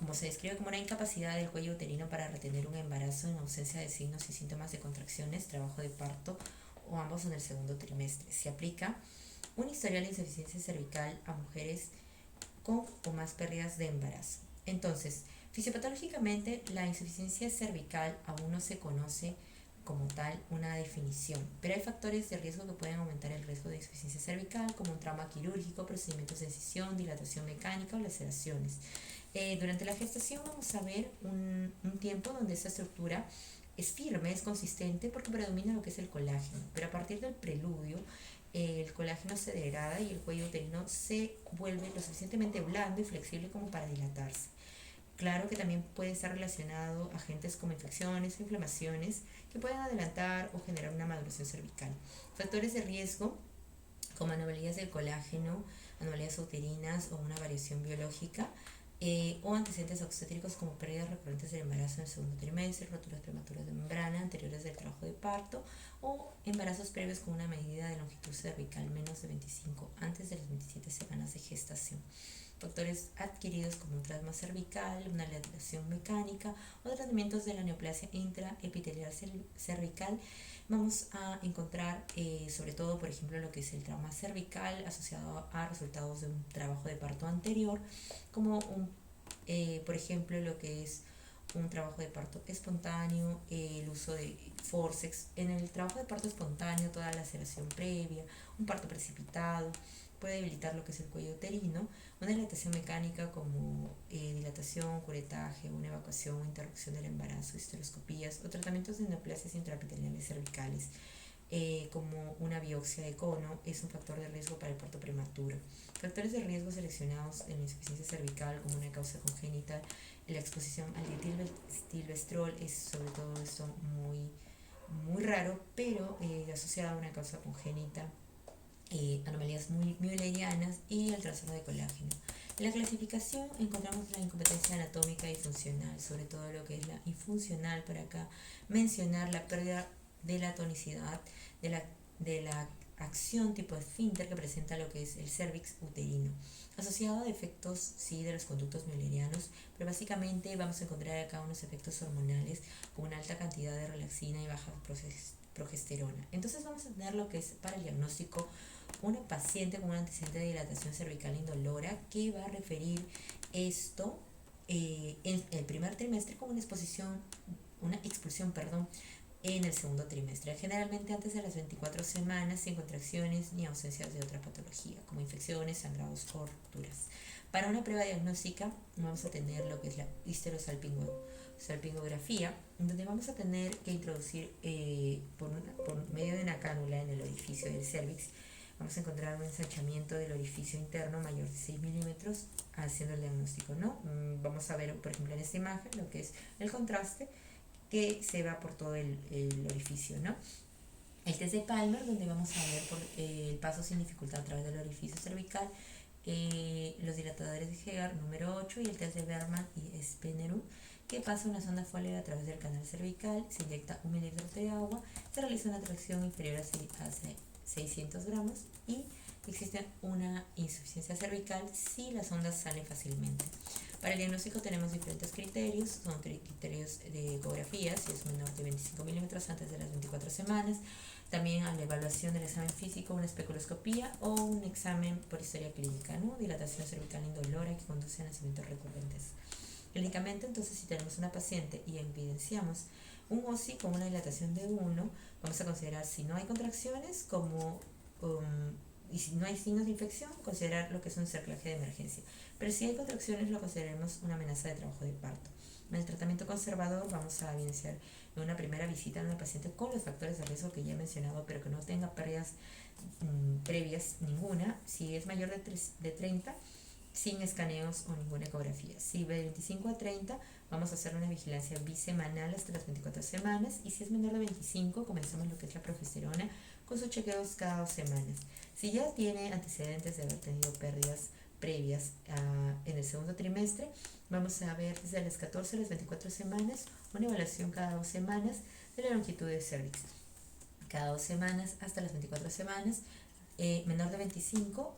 como se describe como una incapacidad del cuello uterino para retener un embarazo en ausencia de signos y síntomas de contracciones, trabajo de parto o ambos en el segundo trimestre. Se aplica un historial de insuficiencia cervical a mujeres con o más pérdidas de embarazo. Entonces, fisiopatológicamente, la insuficiencia cervical aún no se conoce como tal una definición, pero hay factores de riesgo que pueden aumentar el riesgo de insuficiencia cervical, como un trauma quirúrgico, procedimientos de incisión, dilatación mecánica o laceraciones. Durante la gestación vamos a ver un tiempo donde esta estructura es firme, es consistente porque predomina lo que es el colágeno, pero a partir del preludio el colágeno se degrada y el cuello uterino se vuelve lo suficientemente blando y flexible como para dilatarse. Claro que también puede estar relacionado a agentes como infecciones o inflamaciones que pueden adelantar o generar una maduración cervical. Factores de riesgo como anomalías del colágeno, anomalías uterinas o una variación biológica, o antecedentes obstétricos como pérdidas recurrentes del embarazo en el segundo trimestre, roturas prematuras de membrana anteriores del trabajo de parto o embarazos previos con una medida de longitud cervical menos de 25 antes de las 27 semanas de gestación. Factores adquiridos como un trauma cervical, una dilatación mecánica o tratamientos de la neoplasia intraepitelial cervical. Vamos a encontrar sobre todo, por ejemplo, lo que es el trauma cervical asociado a resultados de un trabajo de parto anterior, como por ejemplo, lo que es un trabajo de parto espontáneo, el uso de forceps. En el trabajo de parto espontáneo, toda la laceración previa, un parto precipitado, puede debilitar lo que es el cuello uterino, una dilatación mecánica como dilatación, curetaje, una evacuación o interrupción del embarazo, histeroscopías o tratamientos de neoplasias intraepiteliales cervicales, como una biopsia de cono, es un factor de riesgo para el parto prematuro. Factores de riesgo seleccionados en la insuficiencia cervical como una causa congénita, la exposición al ditilvestrol es sobre todo esto muy raro, pero asociado a una causa congénita, anomalías muy müllerianas y el trastorno de colágeno. En la clasificación encontramos la incompetencia anatómica y funcional, sobre todo lo que es la infuncional, para acá mencionar la pérdida de la tonicidad, de la acción tipo esfínter que presenta lo que es el cervix uterino, asociado a defectos sí de los conductos müllerianos, pero básicamente vamos a encontrar acá unos efectos hormonales con una alta cantidad de relaxina y baja progesterona. Entonces vamos a tener lo que es para el diagnóstico una paciente con un antecedente de dilatación cervical indolora que va a referir esto en el primer trimestre con una expulsión, perdón, en el segundo trimestre, generalmente antes de las 24 semanas, sin contracciones ni ausencias de otra patología, como infecciones, sangrados o rupturas. Para una prueba diagnóstica vamos a tener lo que es la histerosalpingografía, donde vamos a tener que introducir por medio de una cánula en el orificio del cervix. Vamos a encontrar un ensanchamiento del orificio interno mayor de 6 milímetros haciendo el diagnóstico, ¿no? Vamos a ver, por ejemplo, en esta imagen lo que es el contraste que se va por todo el orificio, ¿no? El test de Palmer, donde vamos a ver por el paso sin dificultad a través del orificio cervical, los dilatadores de Hegar número 8 y el test de Berman y Speneru, que pasa una sonda Foley a través del canal cervical, se inyecta 1 mililitro de agua, se realiza una tracción inferior a 600 gramos y existe una insuficiencia cervical si las ondas salen fácilmente. Para el diagnóstico tenemos diferentes criterios, son criterios de ecografía, si es menor de 25 milímetros antes de las 24 semanas, también a la evaluación del examen físico, una especuloscopía o un examen por historia clínica, ¿no? Dilatación cervical indolora que conduce a nacimientos recurrentes. Clínicamente, entonces, si tenemos una paciente y evidenciamos un OSI con una dilatación de 1, vamos a considerar, si no hay contracciones, y si no hay signos de infección, considerar lo que es un cerclaje de emergencia. Pero si hay contracciones, lo consideraremos una amenaza de trabajo de parto. En el tratamiento conservador vamos a evidenciar en una primera visita a una paciente con los factores de riesgo que ya he mencionado, pero que no tenga pérdidas previas ninguna. Si es mayor de 30, sin escaneos o ninguna ecografía. Si de 25 a 30, vamos a hacer una vigilancia bisemanal hasta las 24 semanas. Y si es menor de 25, comenzamos lo que es la progesterona con sus chequeos cada 2 semanas. Si ya tiene antecedentes de haber tenido pérdidas previas en el segundo trimestre, vamos a ver desde las 14 a las 24 semanas una evaluación cada 2 semanas de la longitud de cervix. Cada 2 semanas hasta las 24 semanas, menor de 25,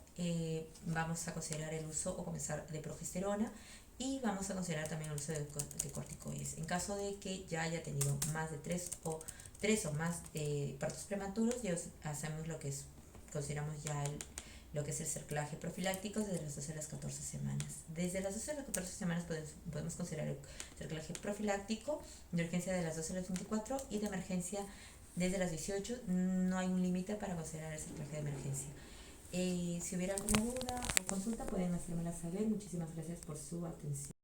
vamos a considerar el uso o comenzar de progesterona Y vamos a considerar también el uso de corticoides. En caso de que ya haya tenido más de tres o más partos prematuros, ya hacemos consideramos ya lo que es el cerclaje profiláctico desde las 12 a las 14 semanas. Desde las 12 a las 14 semanas podemos considerar el cerclaje profiláctico de urgencia de las 12 a las 24 y de emergencia desde las 18. No hay un límite para considerar el cerclaje de emergencia. Si hubiera alguna duda o consulta, pueden hacérmela saber. Muchísimas gracias por su atención.